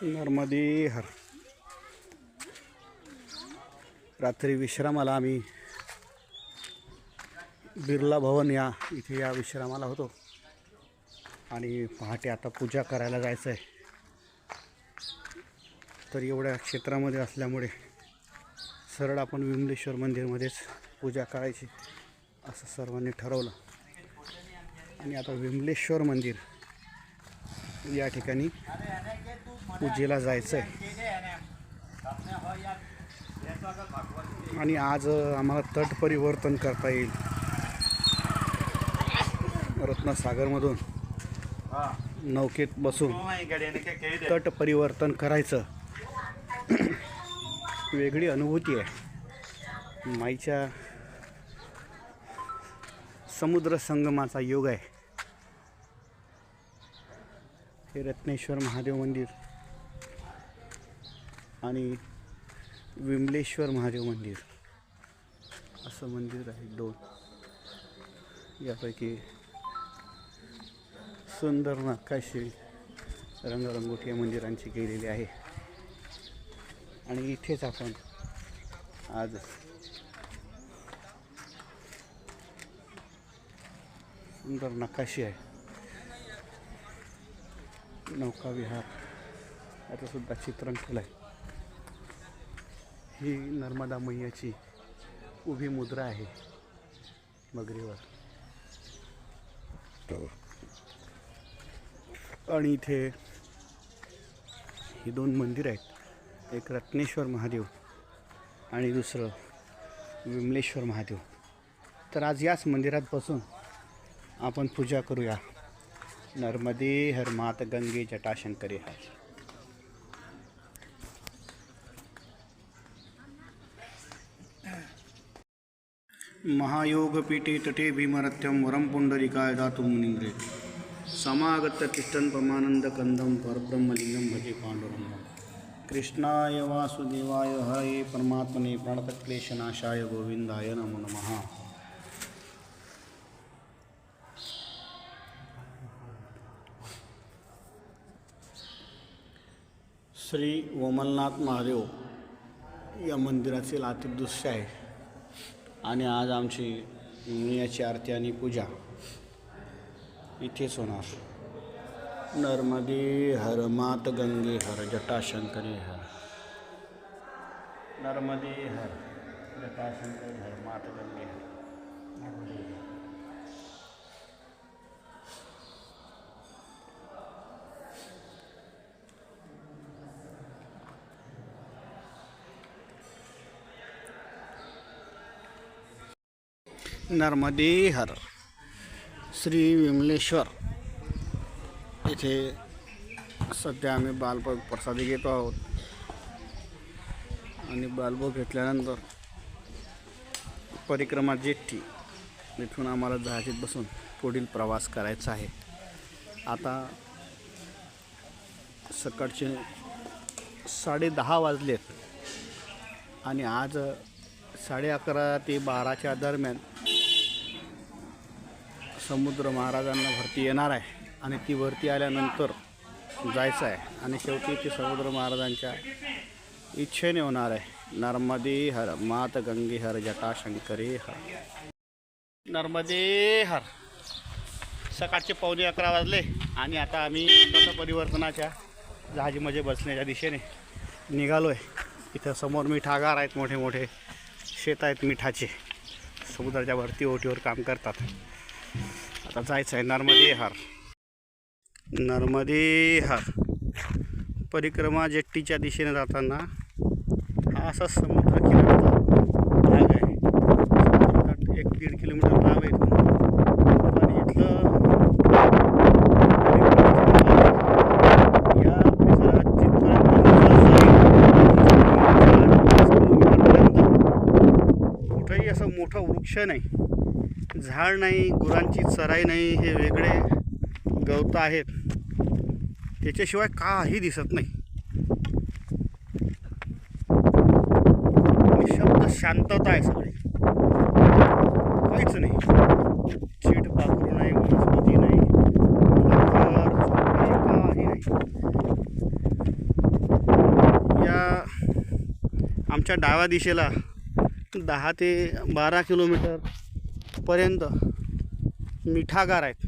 नर्मदे हर. रात्री विश्रामाला आम्ही बिर्ला भवन इथे या विश्रामाला होतो आणि पहाटे आता पूजा करायला जायचं आहे. तर एवढ्या क्षेत्रामध्ये असल्यामुळे सरळ आपण विमलेश्वर मंदिरमध्येच पूजा करायची असं सर्वांनी ठरवलं आणि आता विमलेश्वर मंदिर या ठिकाणी पूजेला जायचं आहे. आणि आज आम्हाला तट परिवर्तन करता येईल. रत्नसागरमधून नौकेत बसून तट परिवर्तन करायचं वेगळी अनुभूती आहे. माईच्या समुद्र संगमाचा योग आहे. हे रत्नेश्वर महादेव मंदिर आणि विमलेश्वर महादेव मंदिर असं मंदिर आहे. दोन यापैकी सुंदर नकाशे रंगरंगोटी मंदिरांची केलेली आहे आणि इथेच आपण आज सुंदर नकाशी आहे. नौका विहार याचं सुद्धा चित्रण केलं आहे. ही नर्मदा मैयाची उभी मुद्रा आहे मगरीवर. आणि इथे ही दोन मंदिर आहेत. एक रत्नेश्वर महादेव आणि दुसरं विमलेश्वर महादेव. तर आज याच मंदिरात बसून आपण पूजा करूया. नर्मदे हर मात गंगे जटाशंकरे हर. महायोगपीठे तटे भीमरथ्यं वरं पुंडरीकाय दातुं मुनिन्द्रे समागत्य तिष्ठन् परमानन्दकन्दं परब्रह्मलिङ्गं भजे पाण्डुरङ्गं. कृष्णाय वासुदेवाय हरे परमात्मने प्रणतक्लेशनाशाय गोविन्दाय नमो नमः. श्री वमलनाथ महादेव या मंदिराचे आतील दृश्य आहे आणि आज आमची नियाची आरती आणि पूजा इथेच होणार. नर्मदे हर मात गंगे हर जटाशंकरे हर. नर्मदे हर जटाशंकरे हर मात गंगे हर. नर्मदे हर. श्री विमलेश्वर इथे सध्या आम्ही बालभोग प्रसादी घेतो आहोत आणि बालभोग घेतल्यानंतर परिक्रमा जेट्टी इथून आम्हाला जहाजीत बसून पुढील प्रवास करायचा आहे. आता सकाळचे 10:30 वाजलेत आणि आज 11:30 ते 12च्या दरम्यान समुद्र महाराजांना भरती येणार आहे आणि ती भरती आल्यानंतर जायचं आहे आणि शेवटी ती समुद्र महाराजांच्या इच्छेने होणार आहे. नर्मदे हर मात गंगे हर जटाशंकरे हर. नर्मदे हर. सकाळचे 11:15 वाजले आणि आता आम्ही तट परिवर्तनाच्या जहाजीमध्ये बसण्याच्या दिशेने निघालो आहे. इथं समोर मिठागार आहेत, मोठे मोठे शेत आहेत मिठाचे. समुद्राच्या भरती ओटीवर काम करतात. आता जायचं आहे नर्मदे हर. नर्मदे हर. परिक्रमा जेट्टीच्या दिशेने जाताना हा असा समुद्र किनाऱ्याचा भाग आहे. समुद्रात 1-1.5 किलोमीटर लांब आहे आणि इथलं या परिसरात कुठेही असं मोठा वृक्ष नाही, झाड नाही, गुरांची चराई नाही. हे वेगळे गवत आहेत, त्याच्याशिवाय काही दिसत नाही. निशब्द शांतता आहे सगळी, काहीच नाही. चीड पाखरू नाही, वनस्पती नाही, काही नाही. आमच्या डाव्या दिशेला 10 ते 12 किलोमीटर पर्यंत मिठागार आहेत.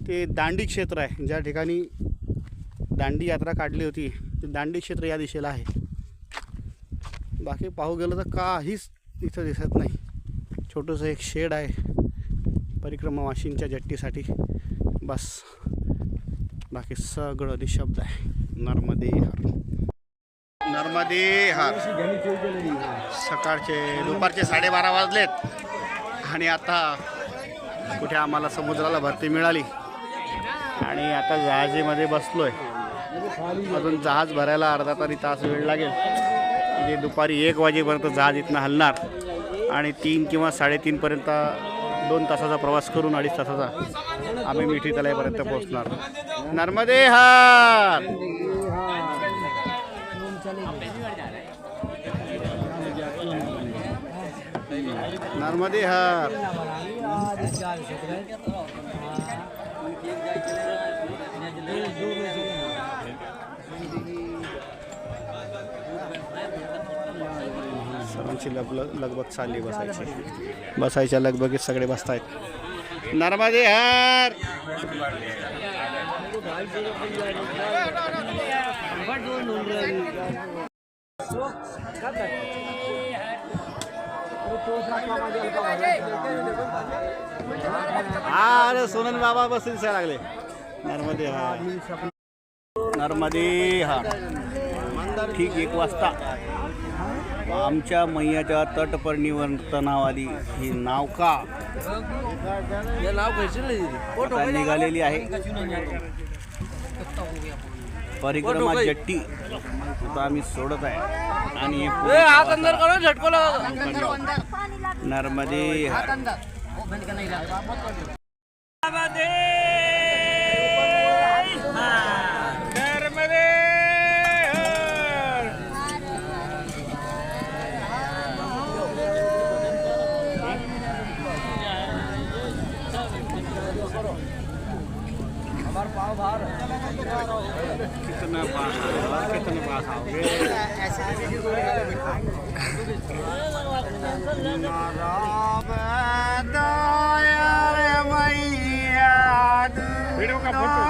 ते दांडी क्षेत्र आहे. ज्या ठिकाणी दांडी यात्रा काढली होती ते दांडी क्षेत्र या दिशेला आहे. बाकी पाहू गेलं तर काहीच इथं दिसत नाही. छोटंसं एक शेड आहे परिक्रमा वाशिंच्या जट्टीसाठी, बस. बाकी सगळं निशब्द आहे. नर्मदे हर, नर्मदे हर. दुपारचे 12:30 वाजलेत आणि आता कुठे आम्हाला समुद्राला भरती मिळाली आणि आता जहाजीमध्ये बसलोय. अजून जहाज भरायला अर्धा तास वेळ लागेल. म्हणजे दुपारी 1 वाजेपर्यंत जहाज इथनं हलणार आणि 3 किंवा 3:30पर्यंत 2 तासाचा प्रवास करून 2.5 तासाचा आम्ही मिठी तलाईपर्यंत पोहोचणार. नर्मदे हर. नर्मदे हर. सर्वांची लगबग चालली बसायच्या लगबगीत सगळे बसतायत. नर्मदे हर. अरे सोनन बाबा बसून दिसायला लागले. नर्मदे हर. नर्मदे हर. ठीक 1 वाजता आमच्या मैयाच्या तटपर्णीवर ही नावका निघालेली आहे. परिक्रमा जट्टी आता आम्ही सोडत आहे आणि नर्मदे हर. कितना पास आओगे. वीडियो का फोटो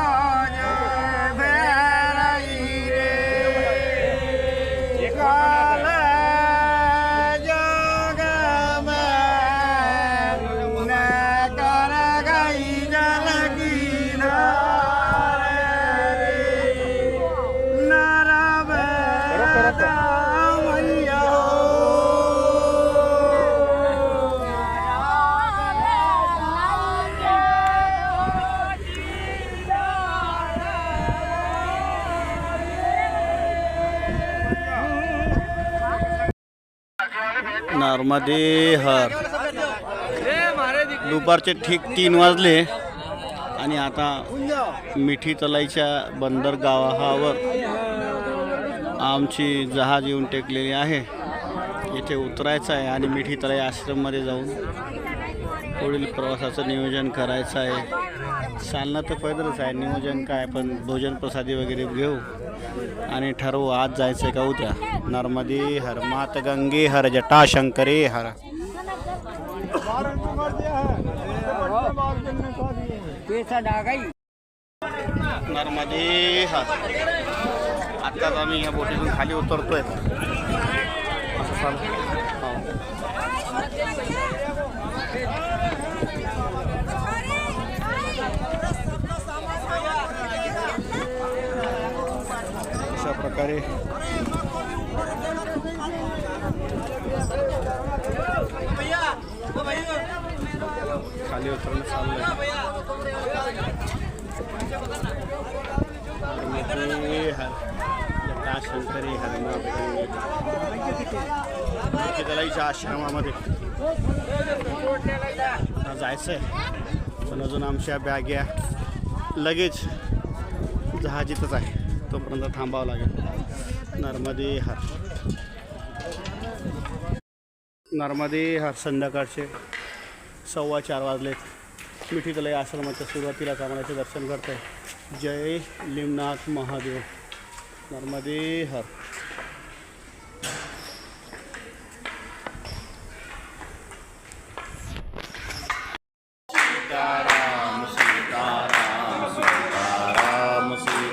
नर्मदे हर. दुपारचे ठीक 3 वाजले आणि आता मिठी तलाईच्या बंदरगावावर आमची जहाज येऊन टेकलेली आहे. इथे उतरायचं आहे आणि मिठी तलाई आश्रममध्ये जाऊन पुढील प्रवासाचं नियोजन करायचं आहे. चालणं तर पैदलच आहे, नियोजन काय, पण भोजन प्रसादी वगैरे घेऊ आणि ठरवू आज जायचं आहे का उद्या. नर्मदे हर. मात गंगे हर, जटा शंकरे हर. नर्मदे हर. आत्ताच आम्ही ह्या बोटीतून खाली उतरतोय. असं चालू अशा प्रकारे खाली उतरणं चाललंय. शंकरी हरणाच्या आश्रमामध्ये जायचं आहे, पण अजून आमच्या बॅग्या लगेच जहाजीतच आहे, तोपर्यंत थांबावं लागेल. नर्मदे हर. नर्मदे हर. संध्याकाळचे 4:15 वाजलेत. मिठी तलाई आश्रमाच्या सुरुवातीला आम्हाला दर्शन करत आहे. जय लिमनाथ महादेव. नर्मदे हर.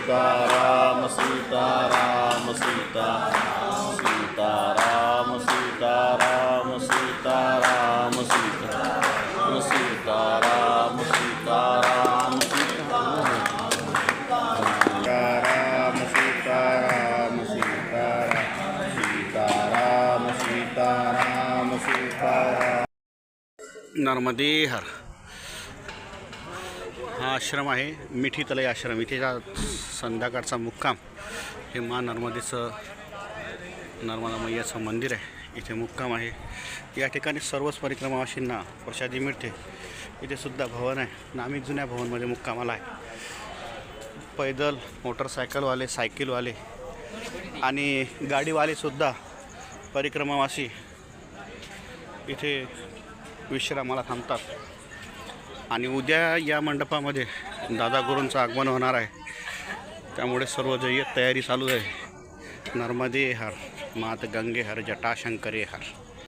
सीताराम सीताराम सीताराम सीताराम सीताराम सीताराम सीताराम सीताराम सीताराम सीताराम सीताराम सीताराम सीताराम नर्मदे हर. हा आश्रम आहे मिठी तलई आश्रम. इथेचा संध्याकाळचा मुक्काम हे मा नर्मदेचं नर्मदा मैयाचं मंदिर आहे. इथे मुक्काम आहे. या ठिकाणी सर्वच परिक्रमावासींना प्रसादी मिळते. इथे सुद्धा भवन आहे. नामी जुन्या भवनमध्ये मुक्कामाला आहे. पैदल मोटरसायकलवाले, सायकलवाले आणि गाडीवालेसुद्धा परिक्रमावासी इथे विश्रामाला थांबतात. आणि उद्या या मंडपामध्ये दादा गुरूंचं आगमन होणार आहे. त्यामुळे सर्व जय्यत तयारी चालू आहे. नर्मदे हर, मात गंगे हर, जटाशंकरे हर.